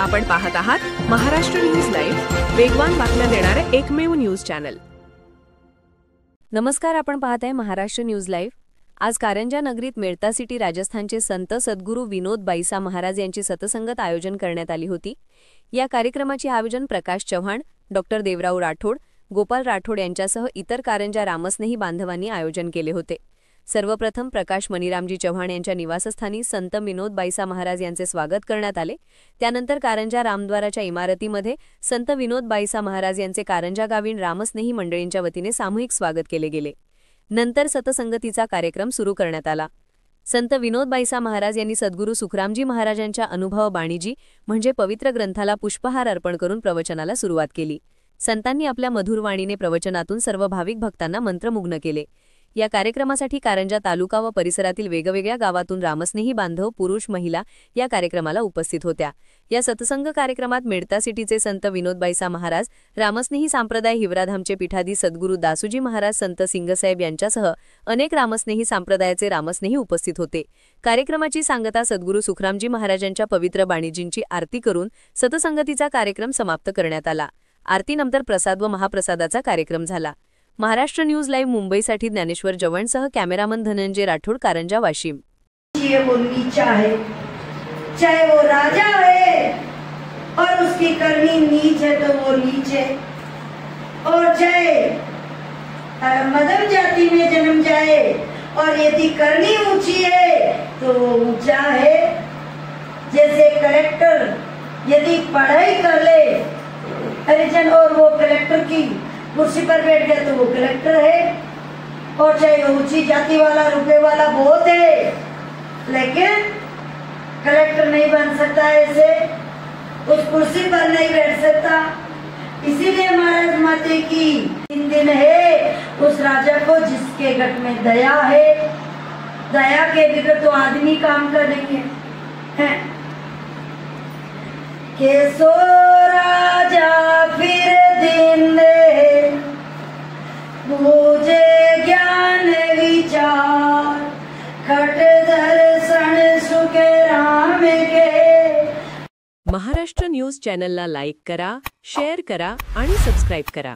आपण पाहत आहात महाराष्ट्र न्यूज लाईव्ह, वेगवान बातम्या देणारे एकमेव न्यूज चॅनल। नमस्कार, आपण पाहत आहे महाराष्ट्र न्यूज लाईव्ह। आज कारंजा नगरीत मेळता सिटी राजस्थानचे संत सद्गुरू विनोद बाईसा महाराज यांची सतसंगत आयोजन करण्यात आली होती। या कार्यक्रमाचे आयोजन प्रकाश चव्हाण, डॉक्टर देवराव राठोड, गोपाल राठोड यांच्यासह इतर कारंजा रामस्नेही बांधवांनी आयोजन केले होते। सर्वप्रथम प्रकाश मणिरामजी चव्हाण यांच्या निवासस्थानी संत विनोद बाईसा महाराज यांचे स्वागत करण्यात आले। त्यानंतर कारंजा रामद्वाराच्या इमारतीमध्ये संत विनोद बाईसा महाराज यांचे कारंजा गावीण रामस्नेही मंडळींच्या वतीने सामूहिक स्वागत केले गेले। नंतर सतसंगतीचा कार्यक्रम सुरू करण्यात आला। संत विनोद बाईसा महाराज यांनी सद्गुरू सुखरामजी महाराजांच्या अनुभव बाणीजी म्हणजे पवित्र ग्रंथाला पुष्पहार अर्पण करून प्रवचनाला सुरुवात केली। संतांनी आपल्या मधुर वाणीने प्रवचनातून सर्व भाविक भक्तांना मंत्रमुग्ध केले। या कार्यक्रमासाठी कारंजा तालुका व परिसरातील वेगवेगळ्या गावातून रामस्नेही बांधव, पुरुष, महिला या कार्यक्रमाला उपस्थित होत्या। या सत्संग कार्यक्रमात मेळता सिटीचे संत विनोद बाईसा महाराज, रामस्नेही संप्रदाय हिवराधामचे पीठाधी सद्गुरू दासूजी महाराज, संत सिंगसाहेब यांच्यासह अनेक रामस्नेही संप्रदायाचे रामस्नेही उपस्थित होते। कार्यक्रमाची सांगता सद्गुरू सुखरामजी महाराजांच्या पवित्र बाणीजींची आरती करून सतसंगतीचा कार्यक्रम समाप्त करण्यात आला। आरतीनंतर प्रसाद व महाप्रसादाचा कार्यक्रम झाला। महाराष्ट्र न्यूज लाईव्ह मुंबईसाठी ज्ञानेश्वर जवणसह कॅमेरामन धनंजय राठोड, कारंजा, वाशिम। वो नीचा है, चाहे वो राजा है और उसकी करनी नीच है तो वो नीच है, और चाहे मध्यम जाति में जन्म जाए और यदि करनी ऊंची है तो वो ऊंचा है। जैसे कलेक्टर यदि पढ़ाई कर ले हरिजन और वो कलेक्टर की कुर्सी पर बैठ गया तो वो कलेक्टर है, और चाहे ऊंची जाति वाला रुपए वाला बहुत है लेकिन कलेक्टर नहीं बन सकता, ऐसे उस कुर्सी पर नहीं बैठ सकता। इसीलिए महाराज माते की दिन है उस राजा को जिसके गट में दया है। दया के बिगड़ तो आदमी काम कर देंगे हैं। के सो राजा फिर दिन दे, मुझे ज्ञान विचार, खट दर्शन सुख राम के। महाराष्ट्र न्यूज चॅनलला लाईक करा, शेअर करा आणि सबस्क्राइब करा।